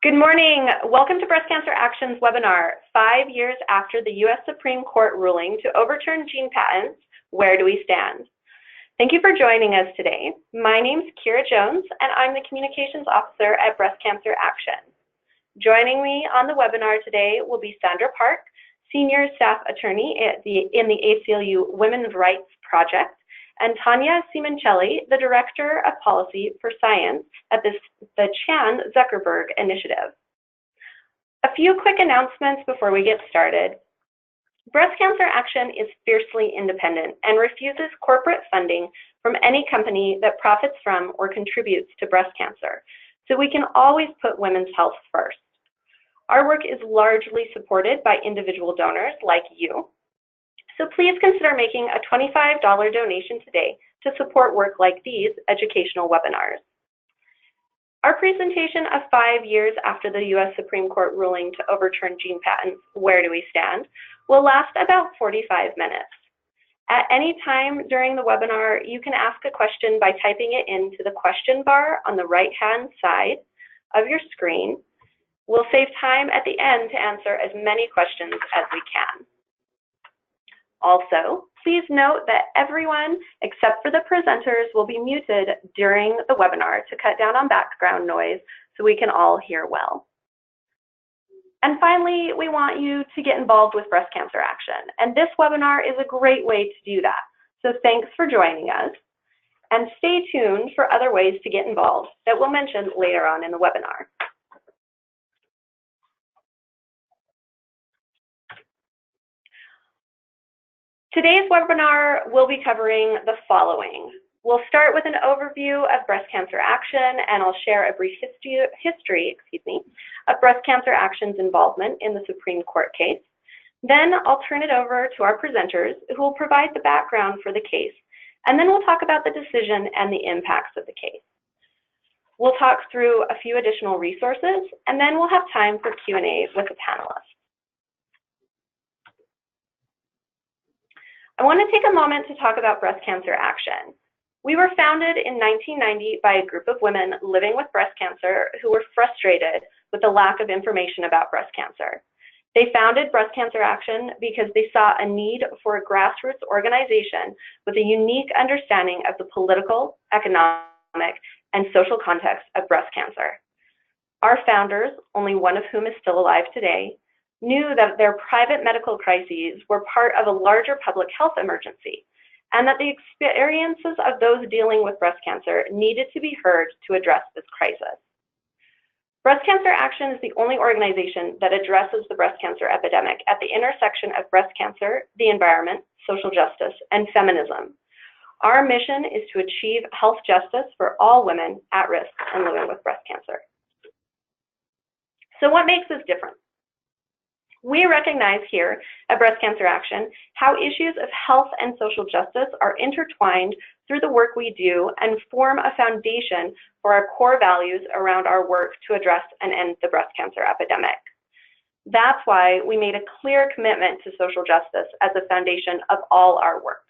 Good morning. Welcome to Breast Cancer Action's webinar, 5 years after the U.S. Supreme Court ruling to overturn gene patents, where do we stand? Thank you for joining us today. My name's Kira Jones, and I'm the Communications Officer at Breast Cancer Action. Joining me on the webinar today will be Sandra Park, Senior Staff Attorney in the ACLU Women's Rights Project, and Tania Simoncelli, the Director of Policy for Science at the Chan Zuckerberg Initiative. A few quick announcements before we get started. Breast Cancer Action is fiercely independent and refuses corporate funding from any company that profits from or contributes to breast cancer, so we can always put women's health first. Our work is largely supported by individual donors like you. So please consider making a $25 donation today to support work like these educational webinars. Our presentation of 5 years after the U.S. Supreme Court ruling to overturn gene patents, where do we stand, will last about 45 minutes. At any time during the webinar, you can ask a question by typing it into the question bar on the right-hand side of your screen. We'll save time at the end to answer as many questions as we can. Also, please note that everyone except for the presenters will be muted during the webinar to cut down on background noise so we can all hear well. And finally, we want you to get involved with Breast Cancer Action, and this webinar is a great way to do that. So thanks for joining us, and stay tuned for other ways to get involved that we'll mention later on in the webinar. Today's webinar will be covering the following. We'll start with an overview of Breast Cancer Action, and I'll share a brief history of Breast Cancer Action's involvement in the Supreme Court case. Then I'll turn it over to our presenters who will provide the background for the case, and then we'll talk about the decision and the impacts of the case. We'll talk through a few additional resources, and then we'll have time for Q&A with the panelists. I want to take a moment to talk about Breast Cancer Action. We were founded in 1990 by a group of women living with breast cancer who were frustrated with the lack of information about breast cancer. They founded Breast Cancer Action because they saw a need for a grassroots organization with a unique understanding of the political, economic, and social context of breast cancer. Our founders, only one of whom is still alive today, knew that their private medical crises were part of a larger public health emergency, and that the experiences of those dealing with breast cancer needed to be heard to address this crisis. Breast Cancer Action is the only organization that addresses the breast cancer epidemic at the intersection of breast cancer, the environment, social justice, and feminism. Our mission is to achieve health justice for all women at risk and living with breast cancer. So what makes us different? We recognize here at Breast Cancer Action how issues of health and social justice are intertwined through the work we do and form a foundation for our core values around our work to address and end the breast cancer epidemic. That's why we made a clear commitment to social justice as the foundation of all our work.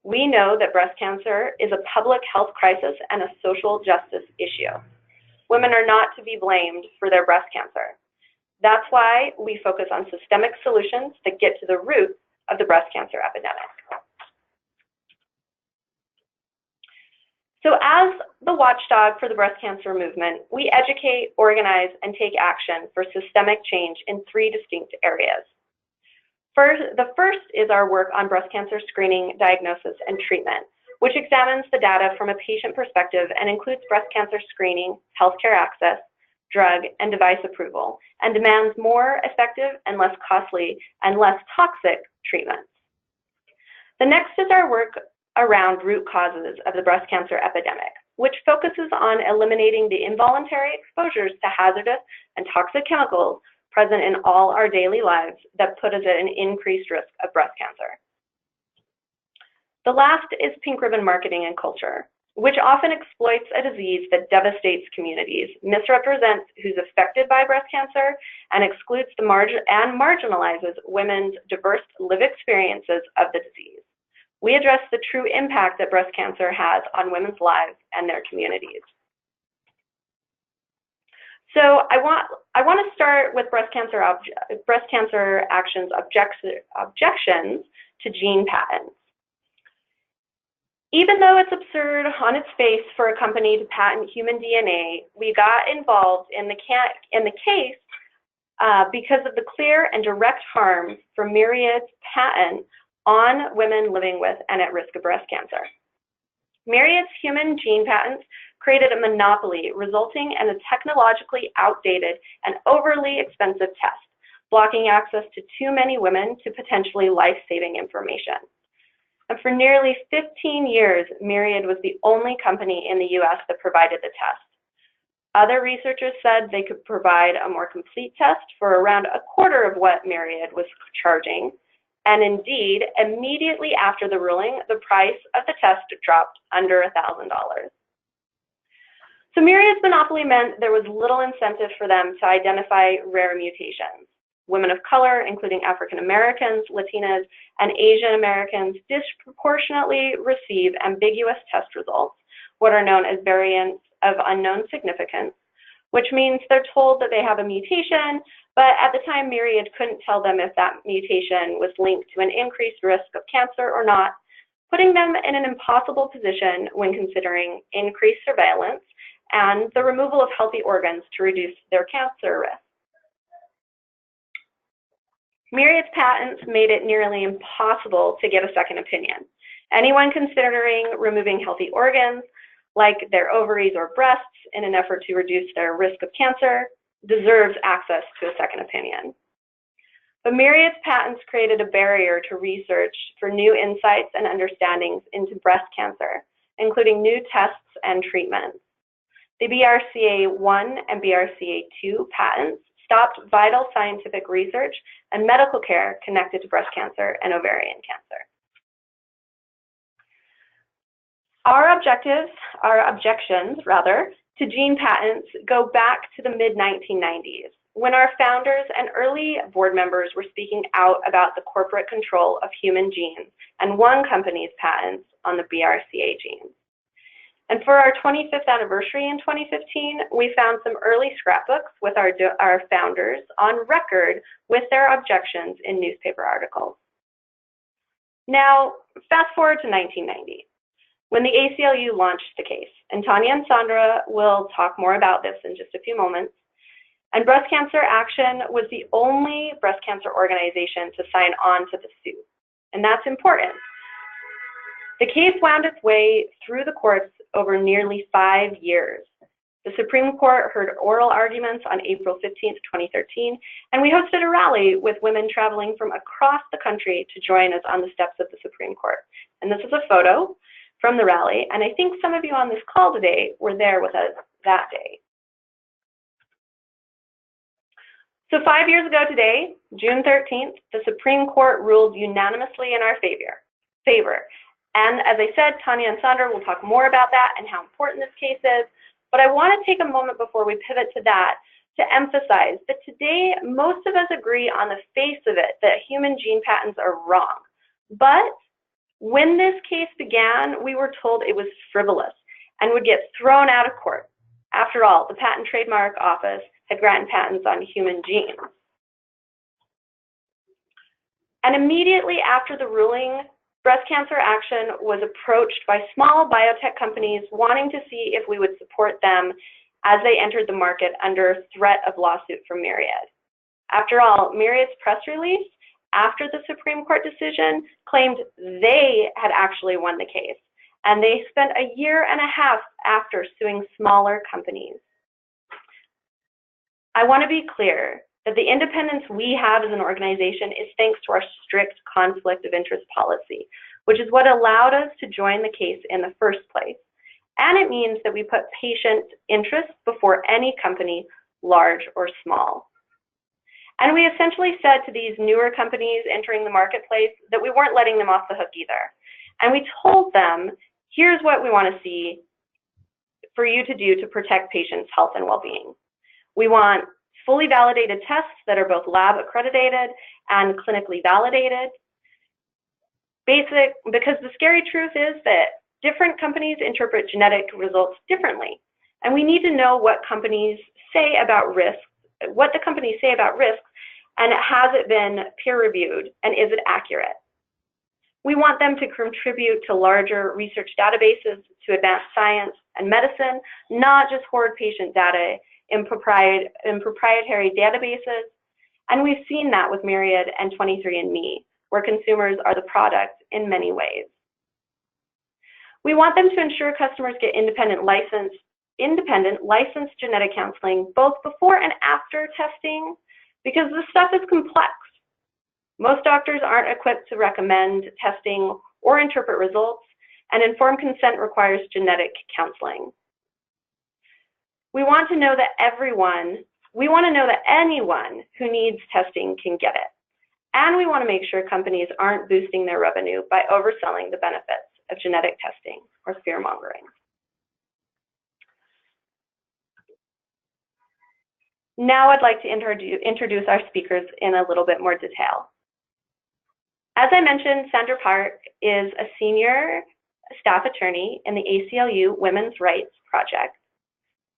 We know that breast cancer is a public health crisis and a social justice issue. Women are not to be blamed for their breast cancer. That's why we focus on systemic solutions that get to the root of the breast cancer epidemic. So as the watchdog for the breast cancer movement, we educate, organize, and take action for systemic change in 3 distinct areas. The first is our work on breast cancer screening, diagnosis, and treatment, which examines the data from a patient perspective and includes breast cancer screening, healthcare access, drug and device approval, and demands more effective and less costly and less toxic treatments. The next is our work around root causes of the breast cancer epidemic, which focuses on eliminating the involuntary exposures to hazardous and toxic chemicals present in all our daily lives that put us at an increased risk of breast cancer. The last is pink ribbon marketing and culture, which often exploits a disease that devastates communities, misrepresents who's affected by breast cancer, and excludes and marginalizes women's diverse lived experiences of the disease. We address the true impact that breast cancer has on women's lives and their communities. So I want to start with Breast Cancer Action's objections to gene patents. Even though it's absurd on its face for a company to patent human DNA, we got involved in the case because of the clear and direct harm from Myriad's patent on women living with and at risk of breast cancer. Myriad's human gene patents created a monopoly, resulting in a technologically outdated and overly expensive test, blocking access to too many women to potentially life-saving information. And for nearly 15 years, Myriad was the only company in the US that provided the test. Other researchers said they could provide a more complete test for around a quarter of what Myriad was charging. And indeed, immediately after the ruling, the price of the test dropped under $1,000. So Myriad's monopoly meant there was little incentive for them to identify rare mutations. Women of color, including African Americans, Latinas, and Asian Americans, disproportionately receive ambiguous test results, what are known as variants of unknown significance, which means they're told that they have a mutation, but at the time Myriad couldn't tell them if that mutation was linked to an increased risk of cancer or not, putting them in an impossible position when considering increased surveillance and the removal of healthy organs to reduce their cancer risk. Myriad's patents made it nearly impossible to get a second opinion. Anyone considering removing healthy organs, like their ovaries or breasts, in an effort to reduce their risk of cancer, deserves access to a second opinion. But Myriad's patents created a barrier to research for new insights and understandings into breast cancer, including new tests and treatments. The BRCA1 and BRCA2 patents stopped vital scientific research and medical care connected to breast cancer and ovarian cancer. Our objections to gene patents go back to the mid-1990s, when our founders and early board members were speaking out about the corporate control of human genes and one company's patents on the BRCA genes. And for our 25th anniversary in 2015, we found some early scrapbooks with our founders on record with their objections in newspaper articles. Now, fast forward to 1990, when the ACLU launched the case, and Tania and Sandra will talk more about this in just a few moments. And Breast Cancer Action was the only breast cancer organization to sign on to the suit, and that's important. The case wound its way through the courts over nearly 5 years. The Supreme Court heard oral arguments on April 15th, 2013, and we hosted a rally with women traveling from across the country to join us on the steps of the Supreme Court. And this is a photo from the rally, and I think some of you on this call today were there with us that day. So 5 years ago today, June 13th, the Supreme Court ruled unanimously in our favor. And as I said, Tania and Sandra will talk more about that and how important this case is. But I want to take a moment before we pivot to that to emphasize that today, most of us agree on the face of it that human gene patents are wrong. But when this case began, we were told it was frivolous and would get thrown out of court. After all, the Patent Trademark Office had granted patents on human genes. And immediately after the ruling, Breast Cancer Action was approached by small biotech companies wanting to see if we would support them as they entered the market under threat of lawsuit from Myriad. After all, Myriad's press release after the Supreme Court decision claimed they had actually won the case, and they spent a year and a half after suing smaller companies. I want to be clear that the independence we have as an organization is thanks to our strict conflict of interest policy, which is what allowed us to join the case in the first place. And it means that we put patient interests before any company, large or small. And we essentially said to these newer companies entering the marketplace that we weren't letting them off the hook either. And we told them, here's what we want to see for you to do to protect patients' health and well-being. We want fully validated tests that are both lab accredited and clinically validated. Because the scary truth is that different companies interpret genetic results differently. And we need to know what companies say about risks, what the companies say about risks, and has it been peer reviewed, and is it accurate? We want them to contribute to larger research databases to advance science and medicine, not just hoard patient data in proprietary databases. And we've seen that with Myriad and 23andMe, where consumers are the product in many ways. We want them to ensure customers get independent licensed genetic counseling both before and after testing, because this stuff is complex. Most doctors aren't equipped to recommend testing or interpret results, and informed consent requires genetic counseling. We want to know that anyone who needs testing can get it. And we want to make sure companies aren't boosting their revenue by overselling the benefits of genetic testing or fear-mongering. Now I'd like to introduce our speakers in a little bit more detail. As I mentioned, Sandra Park is a senior staff attorney in the ACLU Women's Rights Project.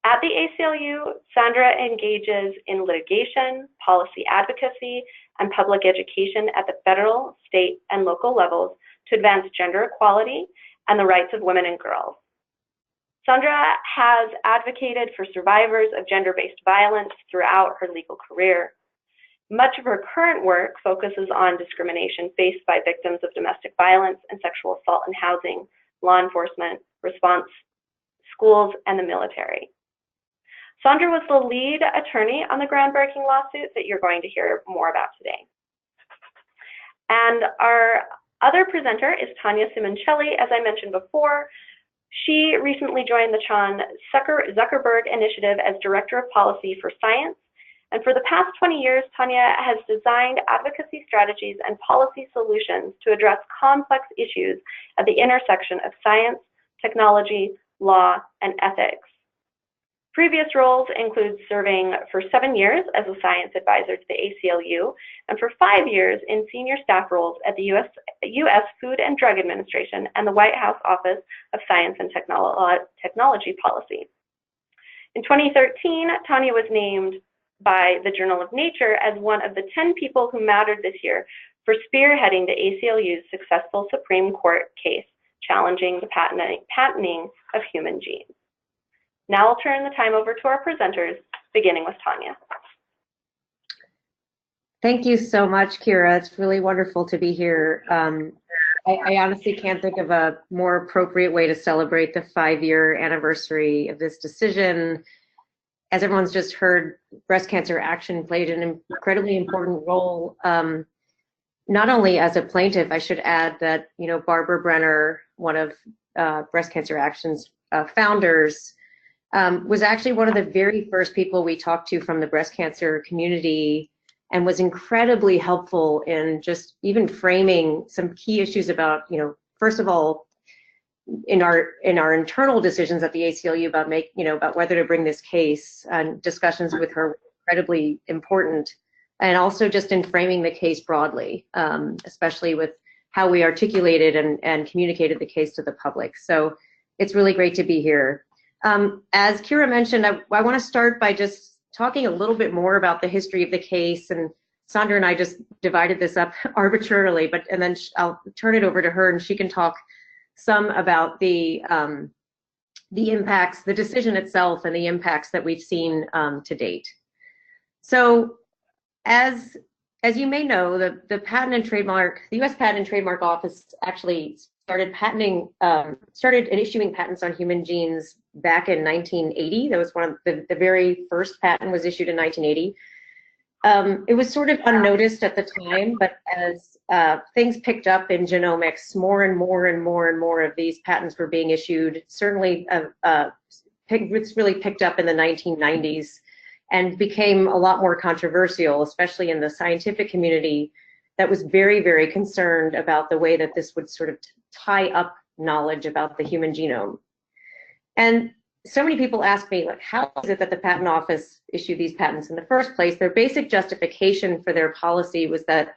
At the ACLU, Sandra engages in litigation, policy advocacy, and public education at the federal, state, and local levels to advance gender equality and the rights of women and girls. Sandra has advocated for survivors of gender-based violence throughout her legal career. Much of her current work focuses on discrimination faced by victims of domestic violence and sexual assault in housing, law enforcement, response, schools, and the military. Sandra was the lead attorney on the groundbreaking lawsuit that you're going to hear more about today. And our other presenter is Tania Simoncelli, as I mentioned before. She recently joined the Chan Zuckerberg Initiative as Director of Policy for Science. And for the past 20 years, Tania has designed advocacy strategies and policy solutions to address complex issues at the intersection of science, technology, law, and ethics. Previous roles include serving for 7 years as a science advisor to the ACLU and for 5 years in senior staff roles at the U.S. Food and Drug Administration and the White House Office of Science and Technology Policy. In 2013, Tania was named by the Journal of Nature as one of the 10 people who mattered this year for spearheading the ACLU's successful Supreme Court case challenging the patenting of human genes. Now I'll turn the time over to our presenters, beginning with Tania. Thank you so much, Kira. It's really wonderful to be here. I honestly can't think of a more appropriate way to celebrate the 5-year anniversary of this decision. As everyone's just heard, Breast Cancer Action played an incredibly important role, not only as a plaintiff. I should add that, Barbara Brenner, one of Breast Cancer Action's founders, was actually one of the very first people we talked to from the breast cancer community, and was incredibly helpful in just even framing some key issues about, first of all, in our internal decisions at the ACLU about whether to bring this case, and discussions with her were incredibly important, and also just in framing the case broadly, especially with how we articulated and communicated the case to the public. So it's really great to be here. As Kira mentioned, I want to start by just talking a little bit more about the history of the case, and Sandra and I just divided this up arbitrarily, and then I'll turn it over to her and she can talk some about the impacts, the decision itself, and the impacts that we've seen to date. So, as you may know, the U.S. Patent and Trademark Office actually started issuing patents on human genes back in 1980. That was one of the very first patent was issued in 1980. It was sort of unnoticed at the time, but as things picked up in genomics, more and more of these patents were being issued. Certainly, it's really picked up in the 1990s and became a lot more controversial, especially in the scientific community that was very, very concerned about the way that this would sort of tie up knowledge about the human genome. And so many people ask me, like, how is it that the Patent Office issued these patents in the first place? Their basic justification for their policy was that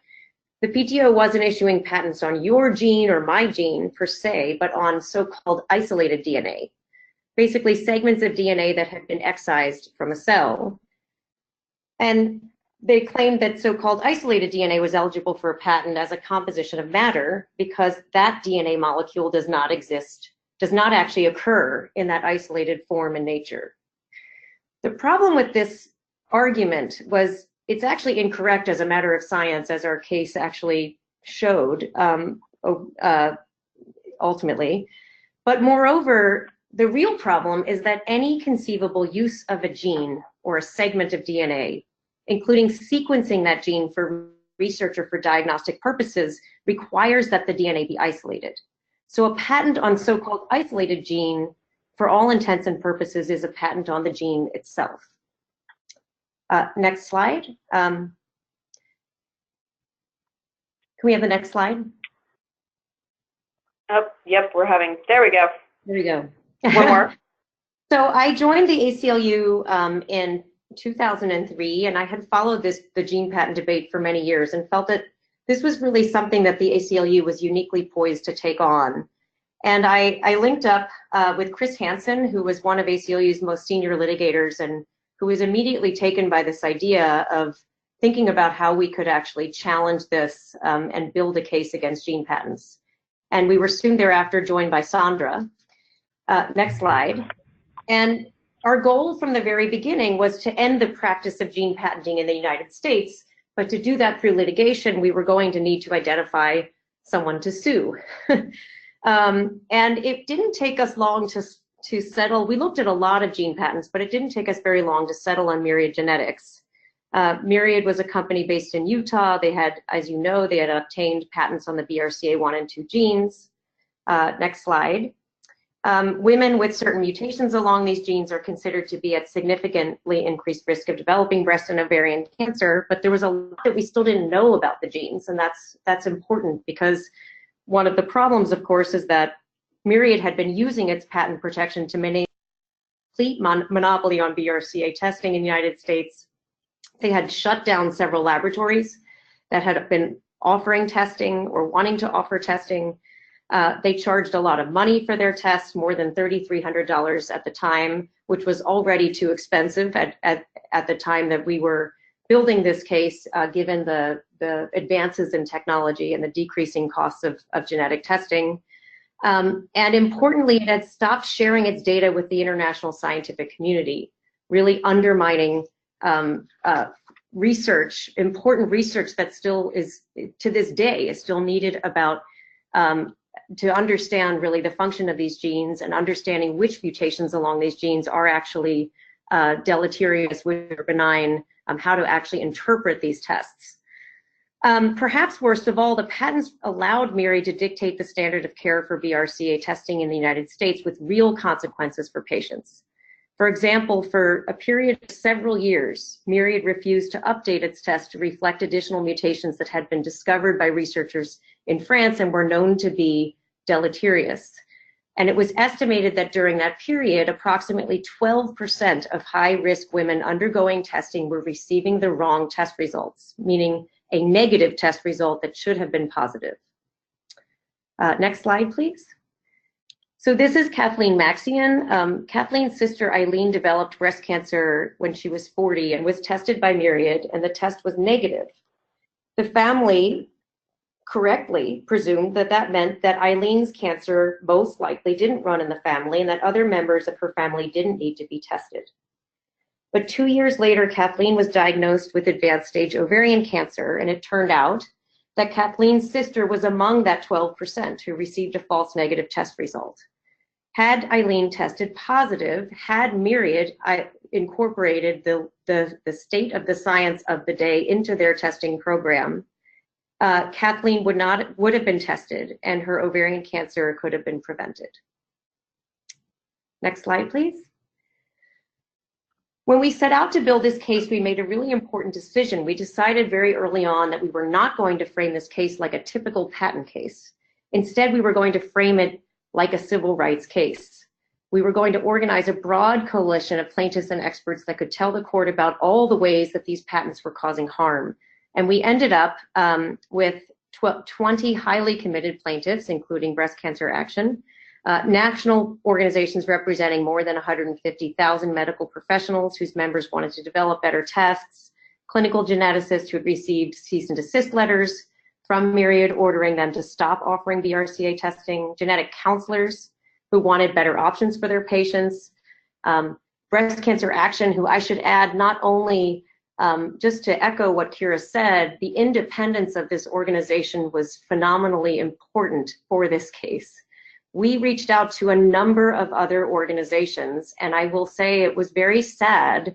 the PTO wasn't issuing patents on your gene or my gene per se, but on so-called isolated DNA. basically segments of DNA that had been excised from a cell. And they claimed that so-called isolated DNA was eligible for a patent as a composition of matter because that DNA molecule does not exist, does not actually occur in that isolated form in nature. The problem with this argument was it's actually incorrect as a matter of science, as our case actually showed ultimately. But moreover, the real problem is that any conceivable use of a gene or a segment of DNA, including sequencing that gene for research or for diagnostic purposes, requires that the DNA be isolated. So a patent on so-called isolated gene, for all intents and purposes, is a patent on the gene itself. Next slide. Can we have the next slide? Oh, yep, we're having, there we go. There we go. One more. So I joined the ACLU in 2003, and I had followed the gene patent debate for many years and felt that this was really something that the ACLU was uniquely poised to take on. And I linked up with Chris Hansen, who was one of ACLU's most senior litigators and who was immediately taken by this idea of thinking about how we could actually challenge this and build a case against gene patents. And we were soon thereafter joined by Sandra. Next slide. And our goal from the very beginning was to end the practice of gene patenting in the United States, but to do that through litigation, we were going to need to identify someone to sue. And it didn't take us long to settle. We looked at a lot of gene patents, but it didn't take us very long to settle on Myriad Genetics. Myriad was a company based in Utah. They had, as you know, they had obtained patents on the BRCA 1 and 2 genes. Next slide. Women with certain mutations along these genes are considered to be at significantly increased risk of developing breast and ovarian cancer, but there was a lot that we still didn't know about the genes, and that's important because one of the problems, of course, is that Myriad had been using its patent protection to maintain a complete monopoly on BRCA testing in the United States. They had shut down several laboratories that had been offering testing or wanting to offer testing. They charged a lot of money for their tests, more than $3,300 at the time, which was already too expensive at the time that we were building this case, given the advances in technology and the decreasing costs of genetic testing. And importantly, it had stopped sharing its data with the international scientific community, really undermining research, important research that still is, to this day, is still needed about to understand really the function of these genes and understanding which mutations along these genes are actually deleterious, which are benign, how to actually interpret these tests. Perhaps worst of all, the patents allowed Myriad to dictate the standard of care for BRCA testing in the United States with real consequences for patients. For example, for a period of several years, Myriad refused to update its test to reflect additional mutations that had been discovered by researchers in France and were known to be deleterious. And it was estimated that during that period, approximately 12% of high-risk women undergoing testing were receiving the wrong test results, meaning a negative test result that should have been positive. Next slide, please. So this is Kathleen Maxian. Kathleen's sister Eileen developed breast cancer when she was 40 and was tested by Myriad, and the test was negative. The family correctly presumed that that meant that Eileen's cancer most likely didn't run in the family and that other members of her family didn't need to be tested. But 2 years later, Kathleen was diagnosed with advanced stage ovarian cancer, and it turned out that Kathleen's sister was among that 12% who received a false negative test result. Had Eileen tested positive, had Myriad incorporated the state of the science of the day into their testing program, Kathleen would have been tested and her ovarian cancer could have been prevented. Next slide, please. When we set out to build this case, we made a really important decision. We decided very early on that we were not going to frame this case like a typical patent case. Instead, we were going to frame it like a civil rights case. We were going to organize a broad coalition of plaintiffs and experts that could tell the court about all the ways that these patents were causing harm. And we ended up with 20 highly committed plaintiffs, including Breast Cancer Action, national organizations representing more than 150,000 medical professionals whose members wanted to develop better tests, clinical geneticists who had received cease and desist letters from Myriad ordering them to stop offering BRCA testing, genetic counselors who wanted better options for their patients, Breast Cancer Action, who I should add, not only just to echo what Kira said, the independence of this organization was phenomenally important for this case. We reached out to a number of other organizations, and I will say it was very sad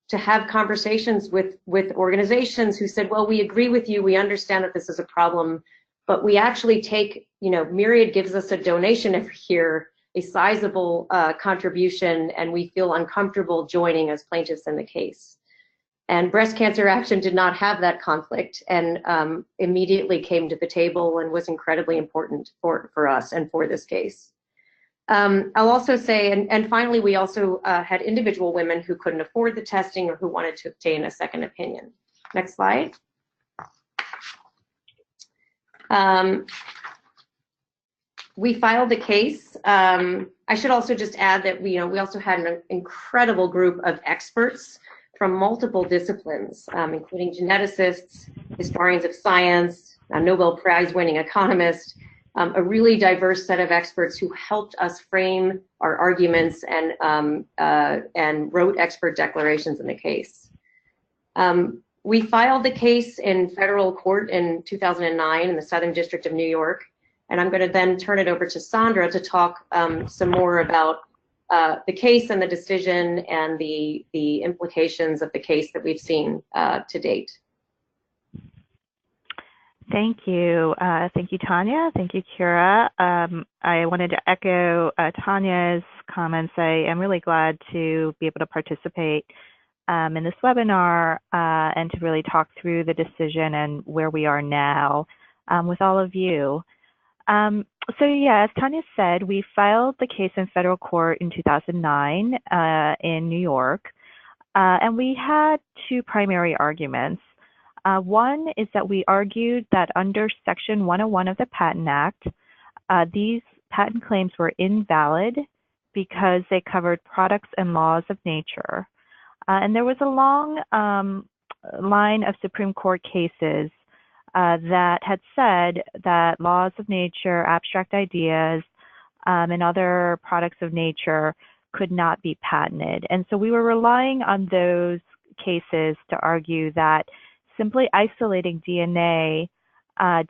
to have conversations with organizations who said, well, we agree with you, we understand that this is a problem, but we actually take, Myriad gives us a donation every year, a sizable contribution, and we feel uncomfortable joining as plaintiffs in the case. And Breast Cancer Action did not have that conflict and immediately came to the table and was incredibly important for us and for this case. I'll also say, and finally, we also had individual women who couldn't afford the testing or who wanted to obtain a second opinion. Next slide. We filed the case. I should also just add that we also had an incredible group of experts from multiple disciplines, including geneticists, historians of science, Nobel Prize-winning economists, a really diverse set of experts who helped us frame our arguments and wrote expert declarations in the case. We filed the case in federal court in 2009 in the Southern District of New York, and I'm going to then turn it over to Sandra to talk some more about the case and the decision and the implications of the case that we've seen to date. Thank you. Thank you, Tania. Thank you, Kira. I wanted to echo Tania's comments. I am really glad to be able to participate in this webinar and to really talk through the decision and where we are now with all of you. So yeah, as Tania said, we filed the case in federal court in 2009 in New York, and we had two primary arguments. One is that we argued that under Section 101 of the Patent Act, these patent claims were invalid because they covered products and laws of nature. And there was a long line of Supreme Court cases that had said that laws of nature, abstract ideas, and other products of nature could not be patented. And so we were relying on those cases to argue that simply isolating DNA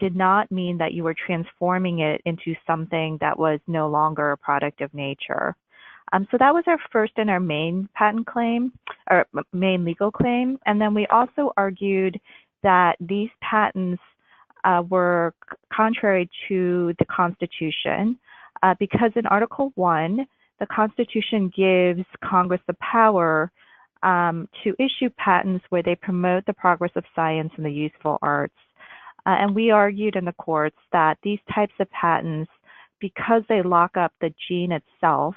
did not mean that you were transforming it into something that was no longer a product of nature. So that was our first and our main patent claim, or main legal claim. And then we also argued that these patents were contrary to the Constitution because in Article 1, the Constitution gives Congress the power to issue patents where they promote the progress of science and the useful arts. And we argued in the courts that these types of patents, because they lock up the gene itself,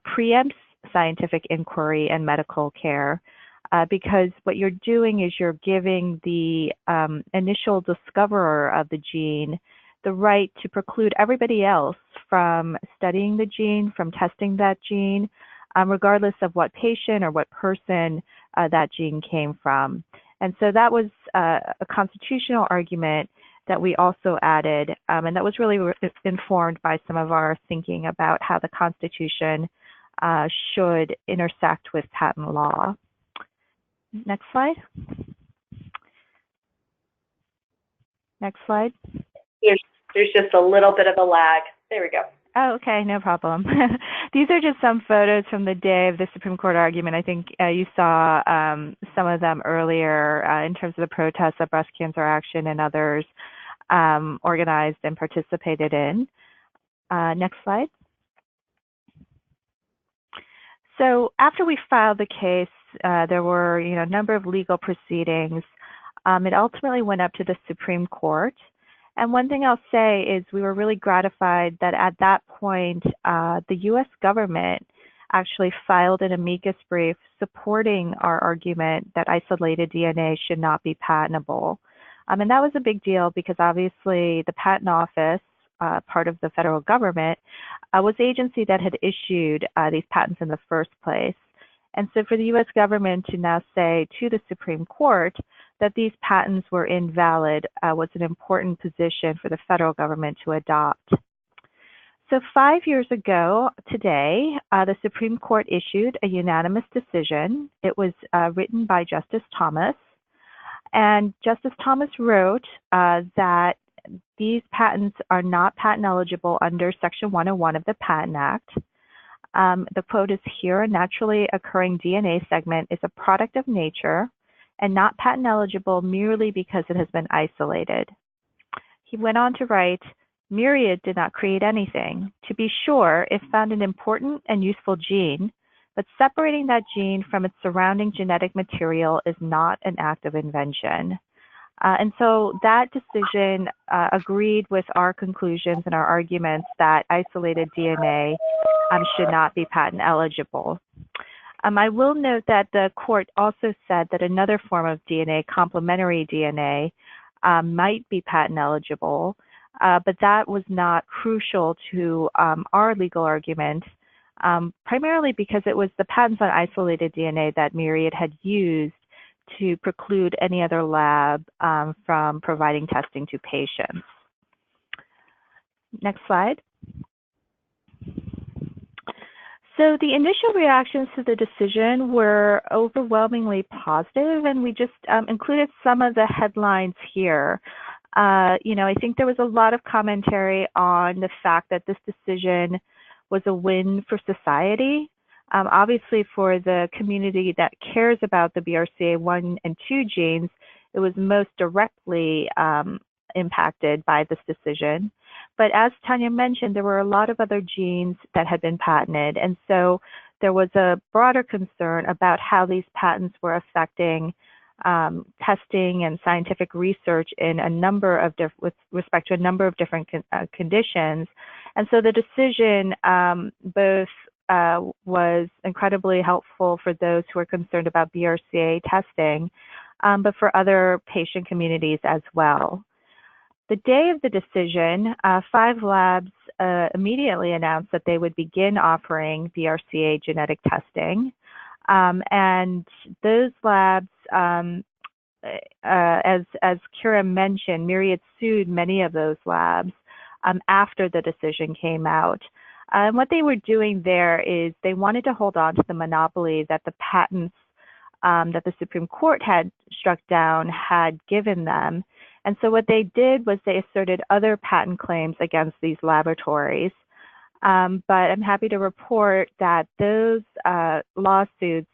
preempts scientific inquiry and medical care. Because what you're doing is you're giving the initial discoverer of the gene the right to preclude everybody else from studying the gene, from testing that gene, regardless of what patient or what person that gene came from. And so that was a constitutional argument that we also added, and that was really informed by some of our thinking about how the Constitution should intersect with patent law. Next slide. Next slide. There's just a little bit of a lag. There we go. Oh, okay, no problem. These are just some photos from the day of the Supreme Court argument. I think you saw some of them earlier in terms of the protests that Breast Cancer Action and others organized and participated in. Next slide. So after we filed the case, there were a number of legal proceedings. It ultimately went up to the Supreme Court. And one thing I'll say is we were really gratified that at that point, the U.S. government actually filed an amicus brief supporting our argument that isolated DNA should not be patentable. And that was a big deal because obviously the Patent Office part of the federal government, was the agency that had issued these patents in the first place. And so for the U.S. government to now say to the Supreme Court that these patents were invalid was an important position for the federal government to adopt. So 5 years ago today, the Supreme Court issued a unanimous decision. It was written by Justice Thomas. And Justice Thomas wrote that these patents are not patent eligible under Section 101 of the Patent Act. The quote is here: "A naturally occurring DNA segment is a product of nature and not patent eligible merely because it has been isolated." He went on to write, "Myriad did not create anything. To be sure, it found an important and useful gene, but separating that gene from its surrounding genetic material is not an act of invention." And so that decision agreed with our conclusions and our arguments that isolated DNA should not be patent eligible. I will note that the court also said that another form of DNA, complementary DNA, might be patent eligible, but that was not crucial to our legal argument, primarily because it was the patents on isolated DNA that Myriad had used to preclude any other lab from providing testing to patients. Next slide. So the initial reactions to the decision were overwhelmingly positive, and we just included some of the headlines here. I think there was a lot of commentary on the fact that this decision was a win for society. Obviously, for the community that cares about the BRCA1 and 2 genes, it was most directly impacted by this decision. But as Tania mentioned, there were a lot of other genes that had been patented, and so there was a broader concern about how these patents were affecting testing and scientific research in a number of with respect to a number of different conditions. And so the decision both was incredibly helpful for those who are concerned about BRCA testing, but for other patient communities as well. The day of the decision, 5 labs immediately announced that they would begin offering BRCA genetic testing. And those labs, as Kira mentioned, Myriad sued many of those labs after the decision came out. And what they were doing there is they wanted to hold on to the monopoly that the patents that the Supreme Court had struck down had given them. And so what they did was they asserted other patent claims against these laboratories. But I'm happy to report that those lawsuits,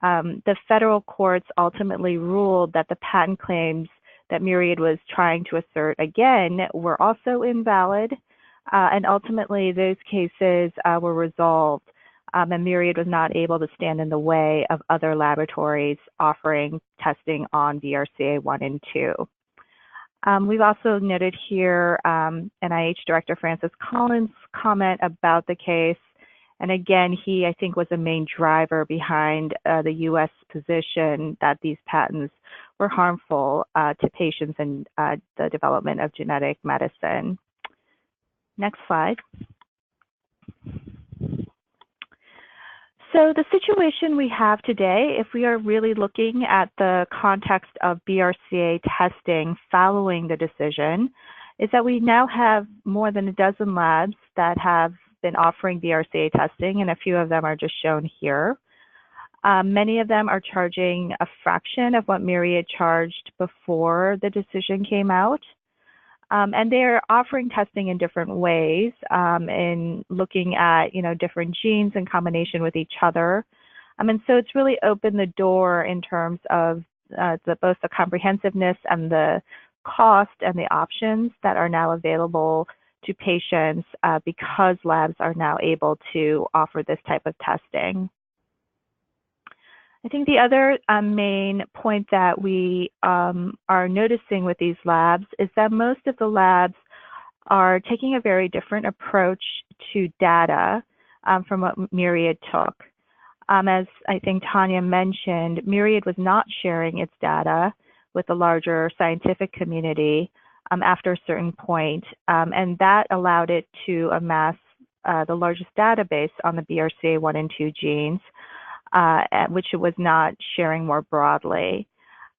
the federal courts ultimately ruled that the patent claims that Myriad was trying to assert again were also invalid. And ultimately, those cases were resolved, and Myriad was not able to stand in the way of other laboratories offering testing on BRCA1 and 2. We've also noted here NIH Director Francis Collins' comment about the case. And again, he, I think, was a main driver behind the U.S. position that these patents were harmful to patients in the development of genetic medicine. Next slide. So the situation we have today, if we are really looking at the context of BRCA testing following the decision, is that we now have more than a dozen labs that have been offering BRCA testing, and a few of them are just shown here. Many of them are charging a fraction of what Myriad charged before the decision came out. And they're offering testing in different ways, in looking at, different genes in combination with each other. And so it's really opened the door in terms of both the comprehensiveness and the cost and the options that are now available to patients because labs are now able to offer this type of testing. I think the other main point that we are noticing with these labs is that most of the labs are taking a very different approach to data from what Myriad took. As I think Tania mentioned, Myriad was not sharing its data with the larger scientific community, after a certain point, and that allowed it to amass the largest database on the BRCA 1 and 2 genes, which it was not sharing more broadly.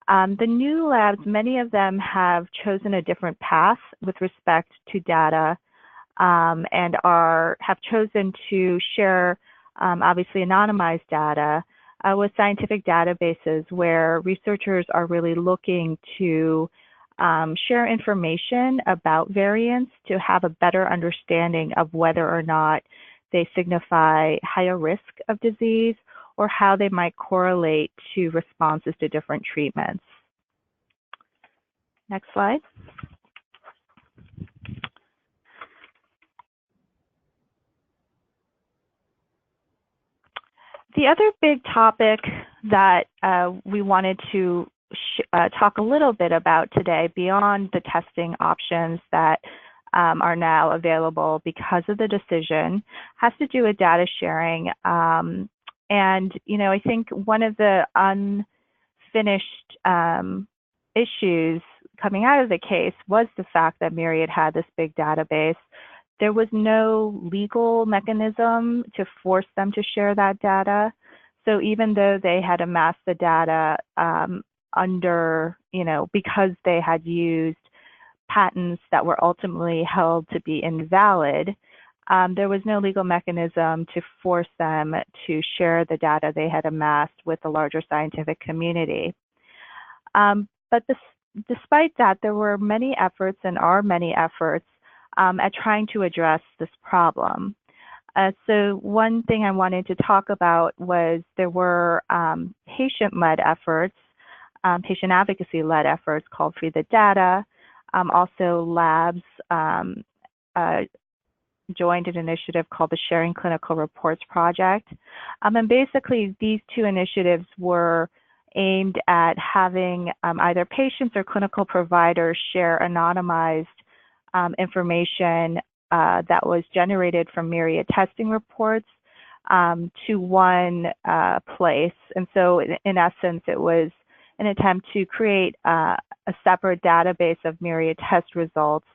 The new labs, many of them have chosen a different path with respect to data, and have chosen to share obviously anonymized data with scientific databases where researchers are really looking to share information about variants to have a better understanding of whether or not they signify higher risk of disease or how they might correlate to responses to different treatments. Next slide. The other big topic that we wanted to talk a little bit about today, beyond the testing options that are now available because of the decision, has to do with data sharing. And, I think one of the unfinished issues coming out of the case was the fact that Myriad had this big database. There was no legal mechanism to force them to share that data. So even though they had amassed the data because they had used patents that were ultimately held to be invalid, there was no legal mechanism to force them to share the data they had amassed with the larger scientific community. But despite that, there were many efforts and are many efforts at trying to address this problem. So one thing I wanted to talk about was there were patient-led efforts, patient advocacy-led efforts called Free the Data. Also labs joined an initiative called the Sharing Clinical Reports Project. And basically these two initiatives were aimed at having either patients or clinical providers share anonymized information that was generated from Myriad testing reports to one place. And so in essence, it was an attempt to create a separate database of Myriad test results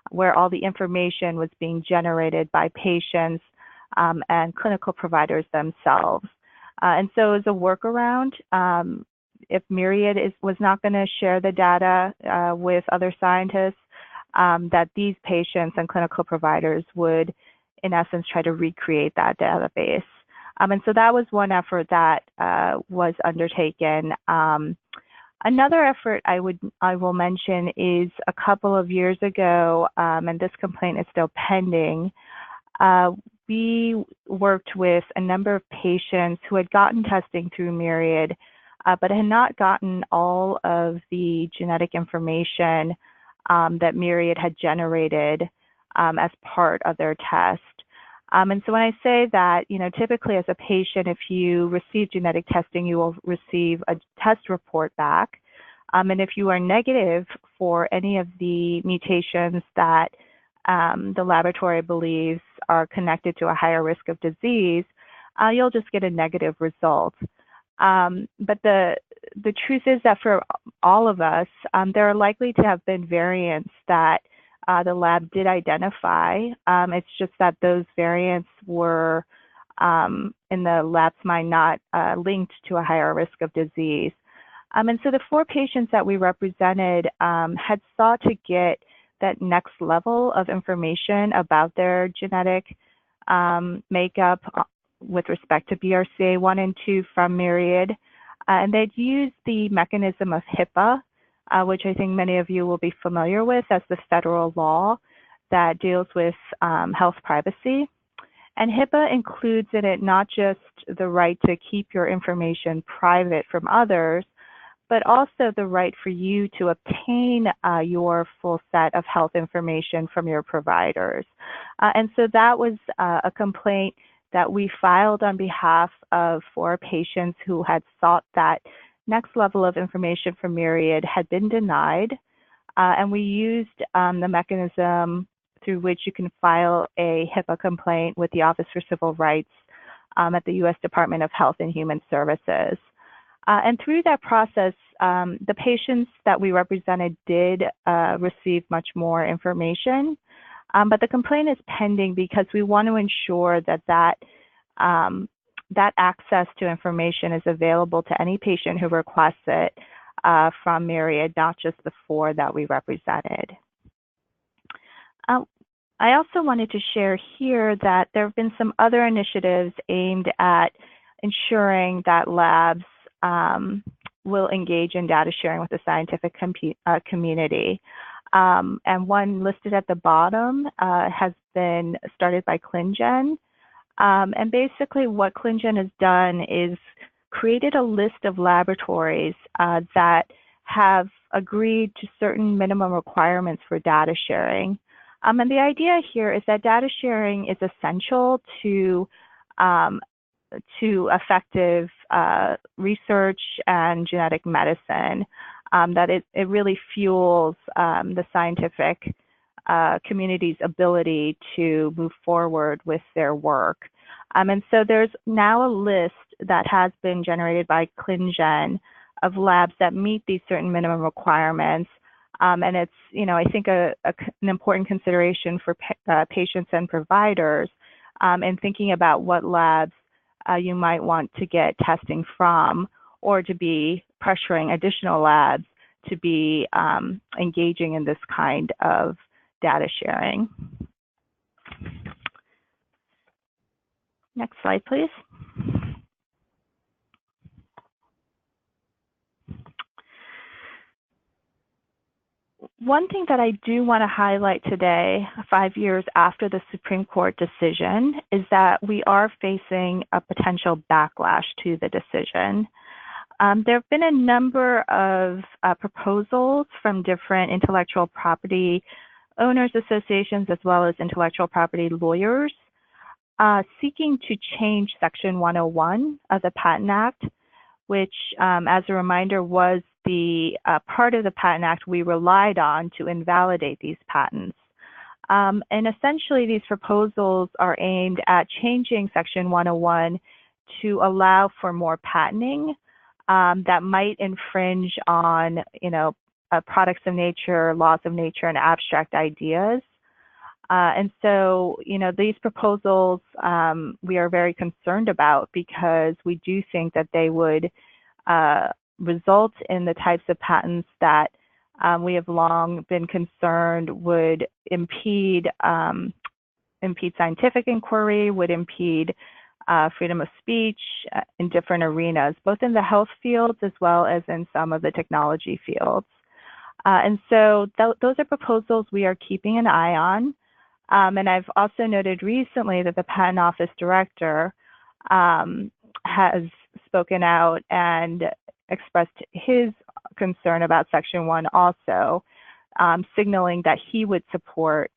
where all the information was being generated by patients and clinical providers themselves. And so as a workaround, if Myriad was not going to share the data with other scientists, that these patients and clinical providers would, in essence, try to recreate that database. And so that was one effort that was undertaken. Another effort I will mention is a couple of years ago, and this complaint is still pending. We worked with a number of patients who had gotten testing through Myriad, but had not gotten all of the genetic information that Myriad had generated as part of their test. And so when I say that, typically as a patient, if you receive genetic testing, you will receive a test report back. And if you are negative for any of the mutations that the laboratory believes are connected to a higher risk of disease, you'll just get a negative result. But the truth is that for all of us, there are likely to have been variants that the lab did identify. It's just that those variants were, in the lab's mind, not linked to a higher risk of disease. And so the 4 patients that we represented had sought to get that next level of information about their genetic makeup with respect to BRCA 1 and 2 from Myriad. And they'd used the mechanism of HIPAA, which I think many of you will be familiar with as the federal law that deals with health privacy. And HIPAA includes in it not just the right to keep your information private from others, but also the right for you to obtain your full set of health information from your providers. And so that was a complaint that we filed on behalf of 4 patients who had sought that next level of information from Myriad, had been denied. And we used the mechanism through which you can file a HIPAA complaint with the Office for Civil Rights at the U.S. Department of Health and Human Services. And through that process, the patients that we represented did receive much more information, but the complaint is pending because we want to ensure that that access to information is available to any patient who requests it from Myriad, not just the 4 that we represented. I also wanted to share here that there have been some other initiatives aimed at ensuring that labs will engage in data sharing with the scientific community. And one listed at the bottom has been started by ClinGen. And basically what ClinGen has done is created a list of laboratories that have agreed to certain minimum requirements for data sharing. And the idea here is that data sharing is essential to effective research and genetic medicine, that it really fuels the scientific community's ability to move forward with their work. And so there's now a list that has been generated by ClinGen of labs that meet these certain minimum requirements. And it's, I think an important consideration for patients and providers in thinking about what labs you might want to get testing from, or to be pressuring additional labs to be engaging in this kind of data sharing. Next slide, please. One thing that I do want to highlight today, 5 years after the Supreme Court decision, is that we are facing a potential backlash to the decision. There have been a number of proposals from different intellectual property owners associations as well as intellectual property lawyers seeking to change Section 101 of the Patent Act, which, as a reminder, was the part of the Patent Act we relied on to invalidate these patents. And essentially, these proposals are aimed at changing Section 101 to allow for more patenting that might infringe on, products of nature, laws of nature, and abstract ideas. And so, these proposals we are very concerned about because we do think that they would result in the types of patents that we have long been concerned would impede scientific inquiry, would impede freedom of speech in different arenas, both in the health fields as well as in some of the technology fields. And so those are proposals we are keeping an eye on. And I've also noted recently that the Patent Office Director has spoken out and expressed his concern about Section 1 also, signaling that he would support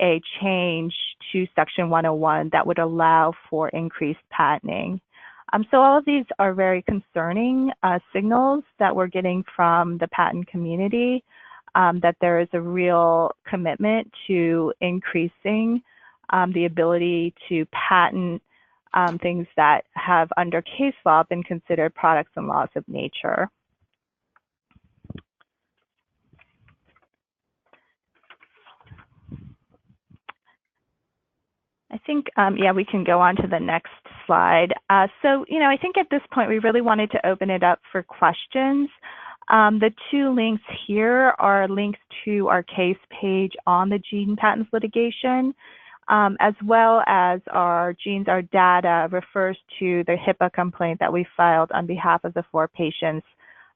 a change to Section 101 that would allow for increased patenting. So all of these are very concerning signals that we're getting from the patent community, that there is a real commitment to increasing the ability to patent things that have under case law been considered products and laws of nature. I think, yeah, we can go on to the next slide. So, I think at this point, we really wanted to open it up for questions. The 2 links here are links to our case page on the gene patents litigation, as well as our Genes Are Data refers to the HIPAA complaint that we filed on behalf of the 4 patients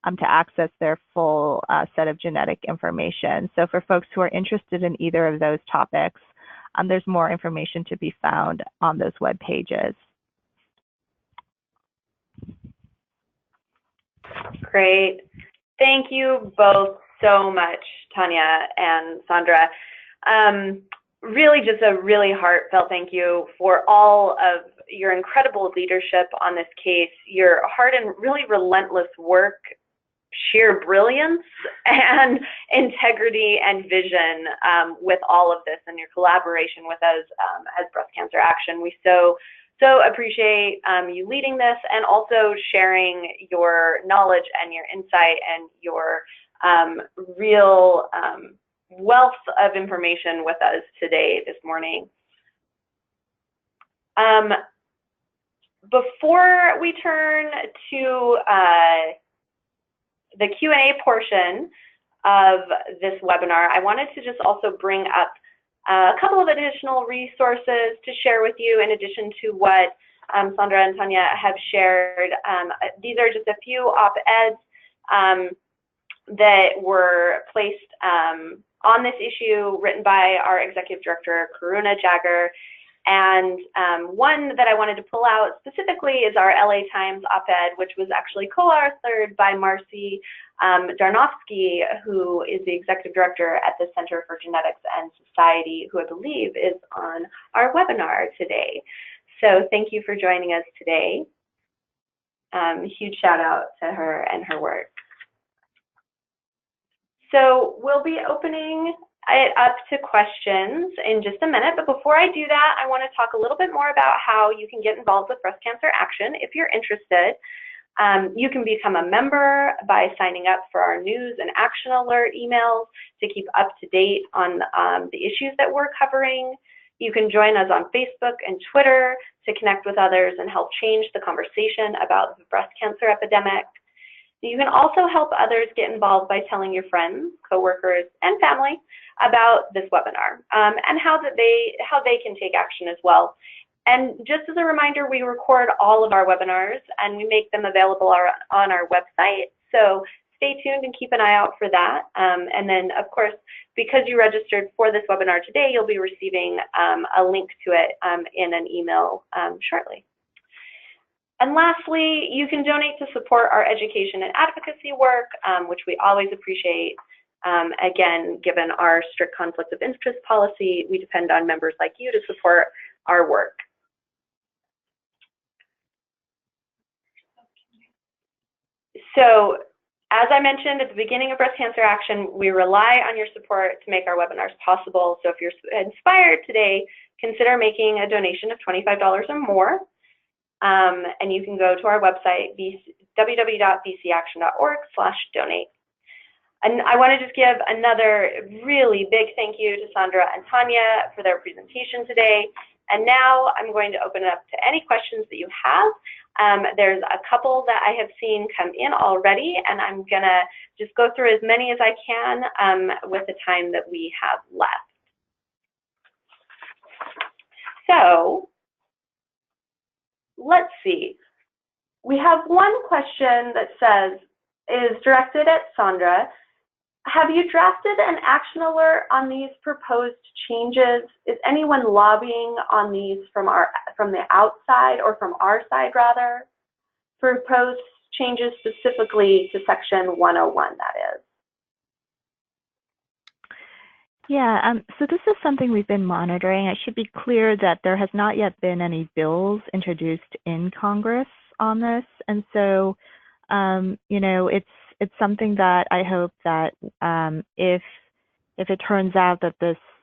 to access their full set of genetic information. So for folks who are interested in either of those topics, there's more information to be found on those web pages. Great. Thank you both so much, Tania and Sandra. Really just a really heartfelt thank you for all of your incredible leadership on this case, your hard and really relentless work, sheer brilliance and integrity and vision with all of this, and your collaboration with us as Breast Cancer Action. We so So appreciate you leading this and also sharing your knowledge and your insight and your real wealth of information with us today, this morning. Before we turn to the Q&A portion of this webinar, I wanted to just also bring up a couple of additional resources to share with you in addition to what Sandra and Tania have shared. These are just a few op-eds that were placed on this issue, written by our Executive Director, Karuna Jagger. And one that I wanted to pull out specifically is our LA Times op-ed, which was actually co-authored by Marcy Darnofsky, who is the Executive Director at the Center for Genetics and Society, who I believe is on our webinar today. So thank you for joining us today. Huge shout out to her and her work. So we'll be opening it up to questions in just a minute, but before I do that, I want to talk a little bit more about how you can get involved with Breast Cancer Action if you're interested. You can become a member by signing up for our news and action alert emails to keep up to date on the issues that we're covering. You can join us on Facebook and Twitter to connect with others and help change the conversation about the breast cancer epidemic. You can also help others get involved by telling your friends, coworkers, and family about this webinar and how they can take action as well. And just as a reminder, we record all of our webinars and we make them available on our website. So stay tuned and keep an eye out for that. And then, of course, because you registered for this webinar today, you'll be receiving a link to it in an email shortly. And lastly, you can donate to support our education and advocacy work, which we always appreciate. Again, given our strict conflict of interest policy, we depend on members like you to support our work. So, as I mentioned at the beginning of Breast Cancer Action, we rely on your support to make our webinars possible. So if you're inspired today, consider making a donation of $25 or more. And you can go to our website, www.bcaction.org/donate. And I want to just give another really big thank you to Sandra and Tania for their presentation today. And now I'm going to open it up to any questions that you have. There's a couple that I have seen come in already, and I'm going to just go through as many as I can with the time that we have left. So let's see. We have one question that says, is directed at Sandra. Have you drafted an action alert on these proposed changes? Is anyone lobbying on these from the outside, or from our side rather, for proposed changes specifically to Section 101, that is? Yeah, so this is something we've been monitoring. I should be clear that there has not yet been any bills introduced in Congress on this, and so you know, it's something that I hope that if it turns out that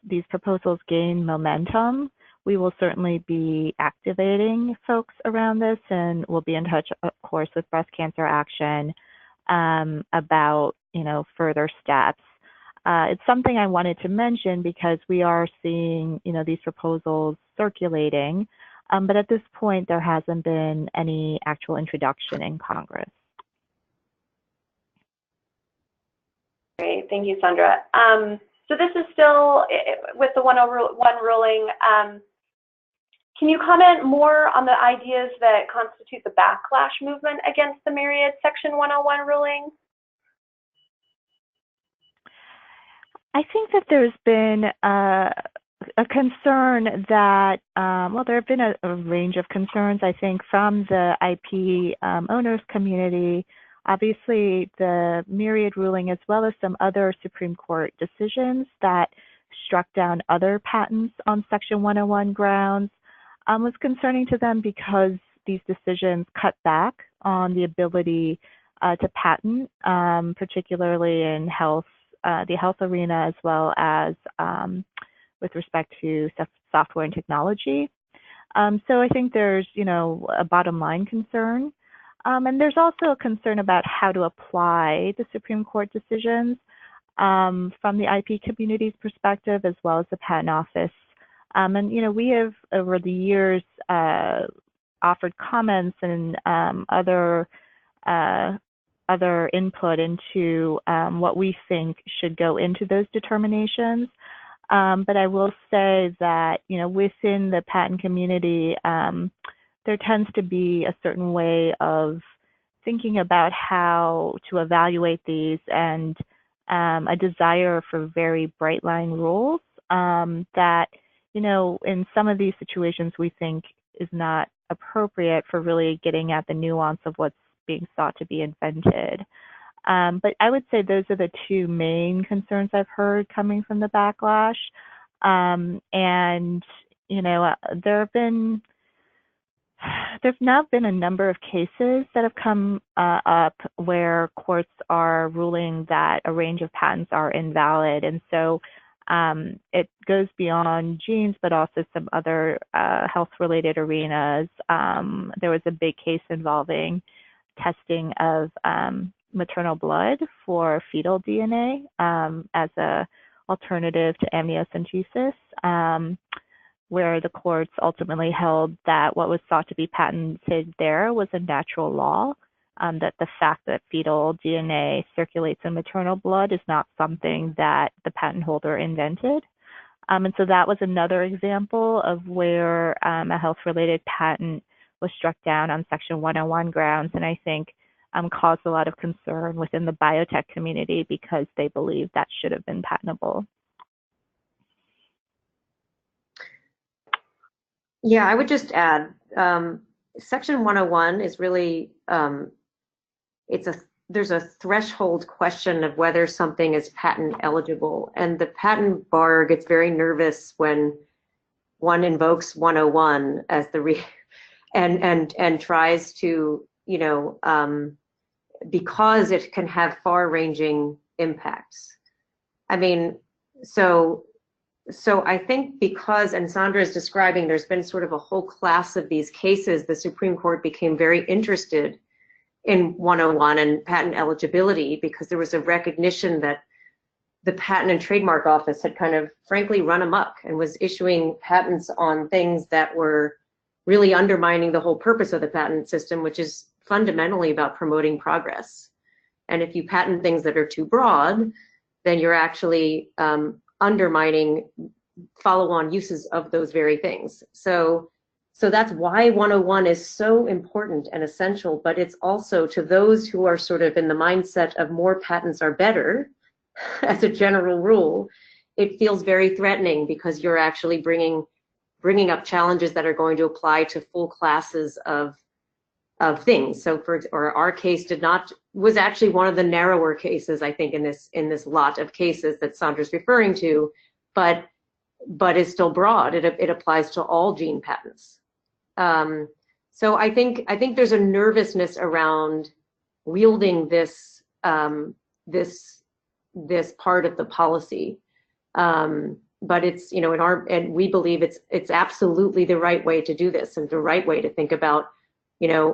these proposals gain momentum, we will certainly be activating folks around this, and we'll be in touch, of course, with Breast Cancer Action about, you know, further steps. It's something I wanted to mention because we are seeing, you know, these proposals circulating, but at this point there hasn't been any actual introduction in Congress. Great, thank you, Sandra. So this is still with the 101 ruling. Can you comment more on the ideas that constitute the backlash movement against the Myriad Section 101 ruling? I think that there's been a concern that, well, there have been a range of concerns, I think, from the IP owners community. Obviously, the Myriad ruling, as well as some other Supreme Court decisions that struck down other patents on Section 101 grounds, was concerning to them because these decisions cut back on the ability to patent, particularly in health, the health arena, as well as with respect to software and technology. So I think there's, a bottom line concern. And there's also a concern about how to apply the Supreme Court decisions from the IP community's perspective, as well as the Patent Office. And, we have, over the years, offered comments and other input into what we think should go into those determinations. But I will say that, within the patent community, there tends to be a certain way of thinking about how to evaluate these, and a desire for very bright line rules that, in some of these situations we think is not appropriate for really getting at the nuance of what's being sought to be invented. But I would say those are the two main concerns I've heard coming from the backlash. And, there've now been a number of cases that have come up where courts are ruling that a range of patents are invalid. And so it goes beyond genes, but also some other health-related arenas. There was a big case involving testing of maternal blood for fetal DNA as an alternative to amniocentesis, where the courts ultimately held that what was thought to be patented there was a natural law, that the fact that fetal DNA circulates in maternal blood is not something that the patent holder invented. And so that was another example of where a health-related patent was struck down on Section 101 grounds, and I think caused a lot of concern within the biotech community because they believe that should have been patentable. Yeah, I would just add, Section 101 is really, there's a threshold question of whether something is patent eligible, and the patent bar gets very nervous when one invokes 101 as the and tries to, because it can have far-ranging impacts. I mean, so I think because, and Sandra is describing, there's been sort of a whole class of these cases, the Supreme Court became very interested in 101 and patent eligibility because there was a recognition that the Patent and Trademark Office had kind of frankly run amok and was issuing patents on things that were really undermining the whole purpose of the patent system, which is fundamentally about promoting progress. And if you patent things that are too broad, then you're actually undermining follow-on uses of those very things. So that's why 101 is so important and essential, but it's also to those who are sort of in the mindset of more patents are better, as a general rule, it feels very threatening because you're actually bringing up challenges that are going to apply to full classes of things. So our case was actually one of the narrower cases, I think, in this lot of cases that Sandra's referring to, but is still broad. It applies to all gene patents. So I think there's a nervousness around wielding this part of the policy. But it's, and we believe it's absolutely the right way to do this and the right way to think about,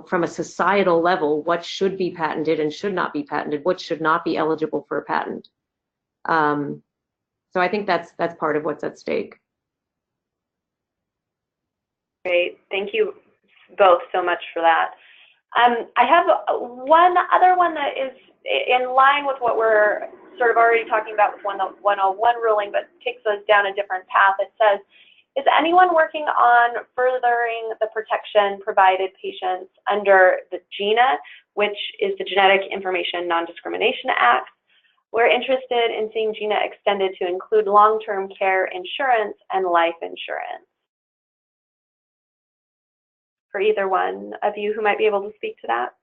from a societal level, what should be patented and should not be patented, what should not be eligible for a patent. So I think that's part of what's at stake. Great, thank you both so much for that. I have one other one that is in line with what we're sort of already talking about with 101 ruling, but takes us down a different path. It says, is anyone working on furthering the protection provided patients under the GINA, which is the Genetic Information Non-Discrimination Act? We're interested in seeing GINA extended to include long-term care insurance and life insurance. For either one of you who might be able to speak to that.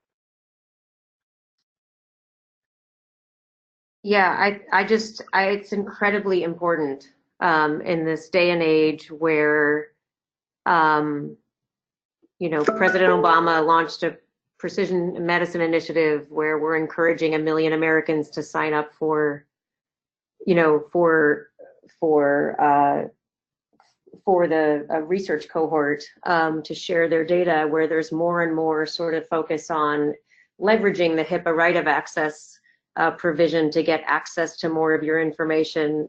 Yeah, it's incredibly important in this day and age where, President Obama launched a precision medicine initiative where we're encouraging 1 million Americans to sign up for for the research cohort to share their data, where there's more and more sort of focus on leveraging the HIPAA right of access provision to get access to more of your information,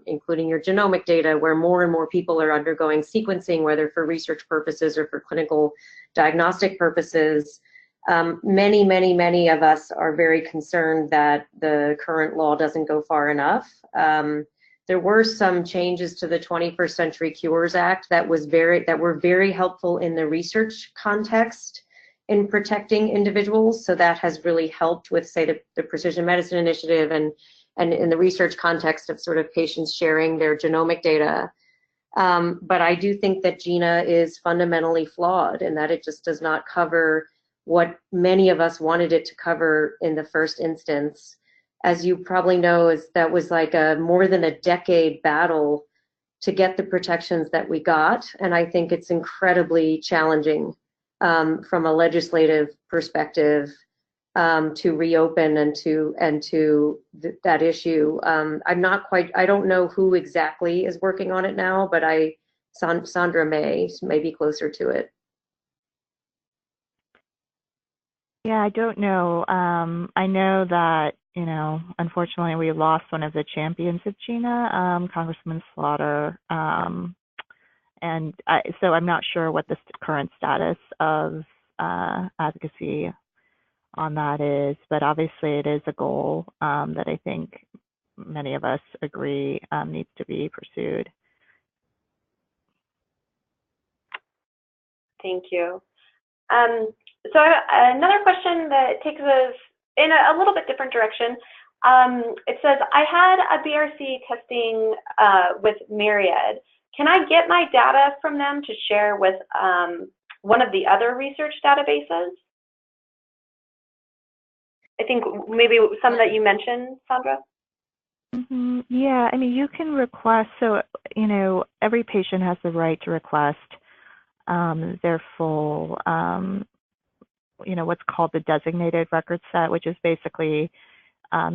including your genomic data, where more and more people are undergoing sequencing, whether for research purposes or for clinical diagnostic purposes. Many of us are very concerned that the current law doesn't go far enough. There were some changes to the 21st Century Cures Act that were very helpful in the research context in protecting individuals. So that has really helped with, say, the Precision Medicine Initiative and in the research context of sort of patients sharing their genomic data. But I do think that GINA is fundamentally flawed in that it just does not cover what many of us wanted it to cover in the first instance. As you probably know, that was like more than a decade battle to get the protections that we got. And I think it's incredibly challenging from a legislative perspective to reopen and to that issue. I don't know who exactly is working on it now, but Sandra may be closer to it. Yeah, I don't know. I know that, unfortunately, we lost one of the champions of GINA, Congressman Slaughter. And so I'm not sure what the current status of advocacy on that is, but obviously it is a goal that I think many of us agree needs to be pursued. Thank you. So another question that takes us in a little bit different direction. It says, I had a BRCA testing with Myriad. Can I get my data from them to share with one of the other research databases? I think maybe some that you mentioned, Sandra. Mm-hmm. Yeah, I mean, you can request, so, every patient has the right to request their full, what's called the designated record set, which is basically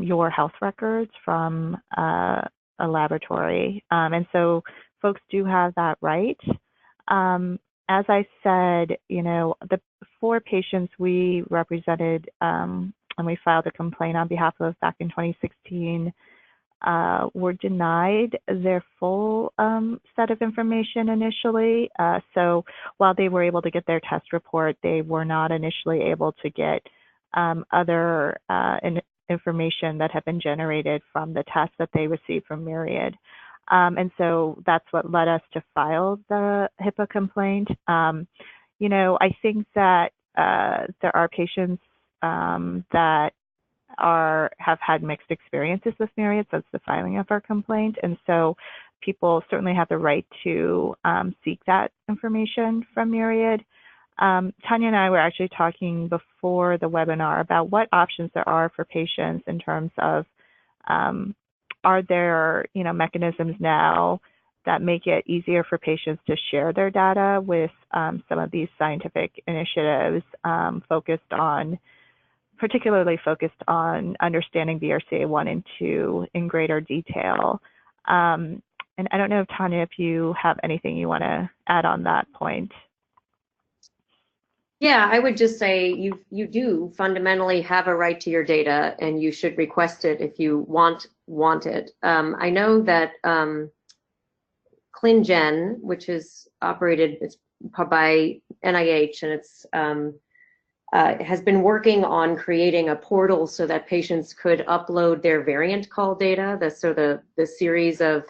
your health records from a laboratory. And so folks do have that right. As I said, the 4 patients we represented and we filed a complaint on behalf of back in 2016 were denied their full set of information initially. So while they were able to get their test report, they were not initially able to get other information that had been generated from the tests that they received from Myriad. And so that's what led us to file the HIPAA complaint. I think that there are patients that have had mixed experiences with Myriad since the filing of our complaint. And so people certainly have the right to seek that information from Myriad. Tania and I were actually talking before the webinar about what options there are for patients in terms of are there mechanisms now that make it easier for patients to share their data with some of these scientific initiatives particularly focused on understanding BRCA1 and 2 in greater detail. And I don't know if Tania, if you have anything you want to add on that point. Yeah, I would just say you do fundamentally have a right to your data, and you should request it if you want it. I know that ClinGen, which is operated by NIH, and it's has been working on creating a portal so that patients could upload their variant call data. The series of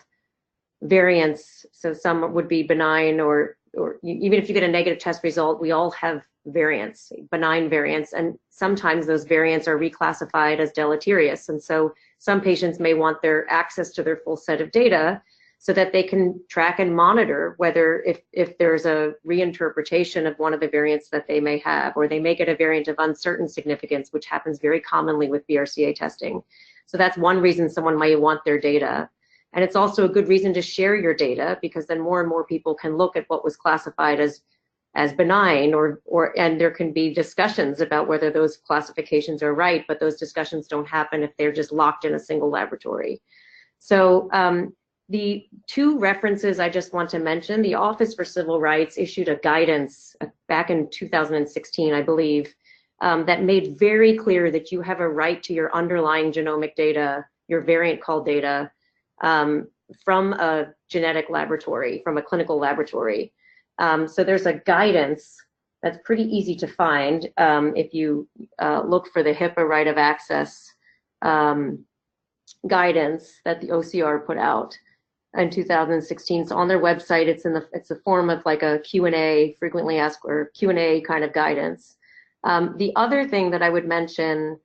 variants. So some would be benign, or even if you get a negative test result, we all have variants, benign variants, and sometimes those variants are reclassified as deleterious. And so some patients may want their access to their full set of data so that they can track and monitor whether if there's a reinterpretation of one of the variants that they may have, or they may get a variant of uncertain significance, which happens very commonly with BRCA testing. So that's one reason someone might want their data. And it's also a good reason to share your data, because then more and more people can look at what was classified as benign, and there can be discussions about whether those classifications are right, but those discussions don't happen if they're just locked in a single laboratory. So The two references I just want to mention, the Office for Civil Rights issued a guidance back in 2016, I believe, that made very clear that you have a right to your underlying genomic data, your variant call data, from a genetic laboratory, from a clinical laboratory. So there's a guidance that's pretty easy to find if you look for the HIPAA right of access guidance that the OCR put out in 2016. So on their website, it's a form of like a Q&A, frequently asked, or Q&A kind of guidance. The other thing that I would mention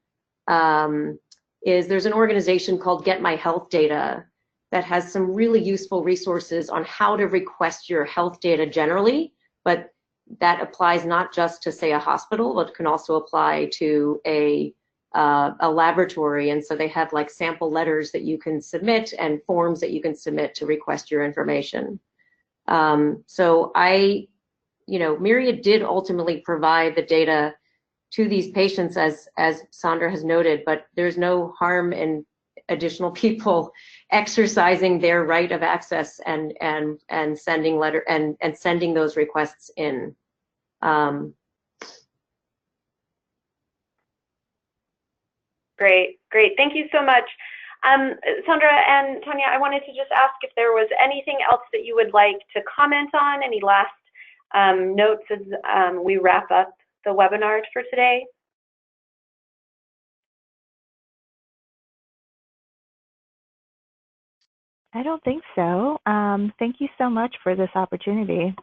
is there's an organization called Get My Health Data that has some really useful resources on how to request your health data generally, but that applies not just to, say, a hospital, but can also apply to a laboratory. And so they have like sample letters that you can submit and forms that you can submit to request your information. So Myriad did ultimately provide the data to these patients, as Sandra has noted, but there's no harm in additional people exercising their right of access and sending and sending those requests in. Great. Thank you so much. Sandra and Tania, I wanted to just ask if there was anything else that you would like to comment on, any last notes as we wrap up the webinar for today? I don't think so. Thank you so much for this opportunity.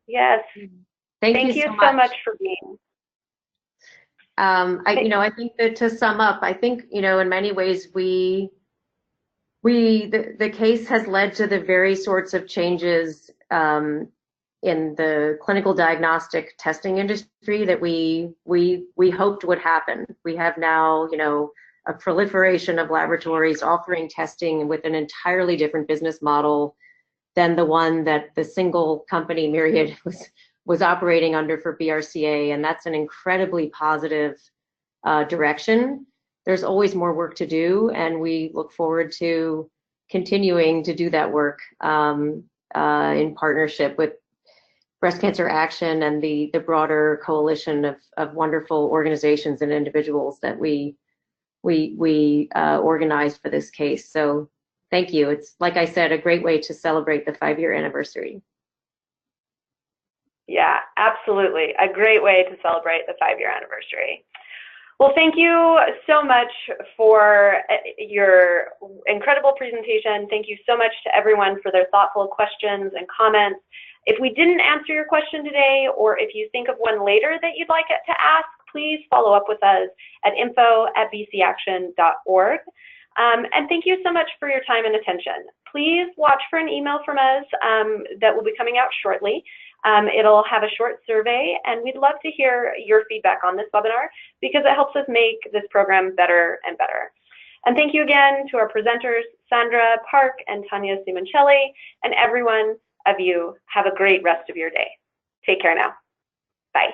Yes. Thank you so much for being. I think that to sum up, I think, in many ways the case has led to the very sorts of changes in the clinical diagnostic testing industry that we hoped would happen. We have now, a proliferation of laboratories offering testing with an entirely different business model than the one that the single company Myriad was operating under for BRCA, and that's an incredibly positive direction. There's always more work to do, and we look forward to continuing to do that work in partnership with Breast Cancer Action and the broader coalition of wonderful organizations and individuals that we organized for this case. So thank you. It's, like I said, a great way to celebrate the 5-year anniversary. Yeah, absolutely. A great way to celebrate the 5-year anniversary. Well, thank you so much for your incredible presentation. Thank you so much to everyone for their thoughtful questions and comments. If we didn't answer your question today, or if you think of one later that you'd like it to ask, please follow up with us at info@bcaction.org. And thank you so much for your time and attention. Please watch for an email from us that will be coming out shortly. It'll have a short survey, and we'd love to hear your feedback on this webinar because it helps us make this program better and better. And thank you again to our presenters, Sandra Park and Tania Simoncelli, and everyone of you. Have a great rest of your day. Take care now. Bye.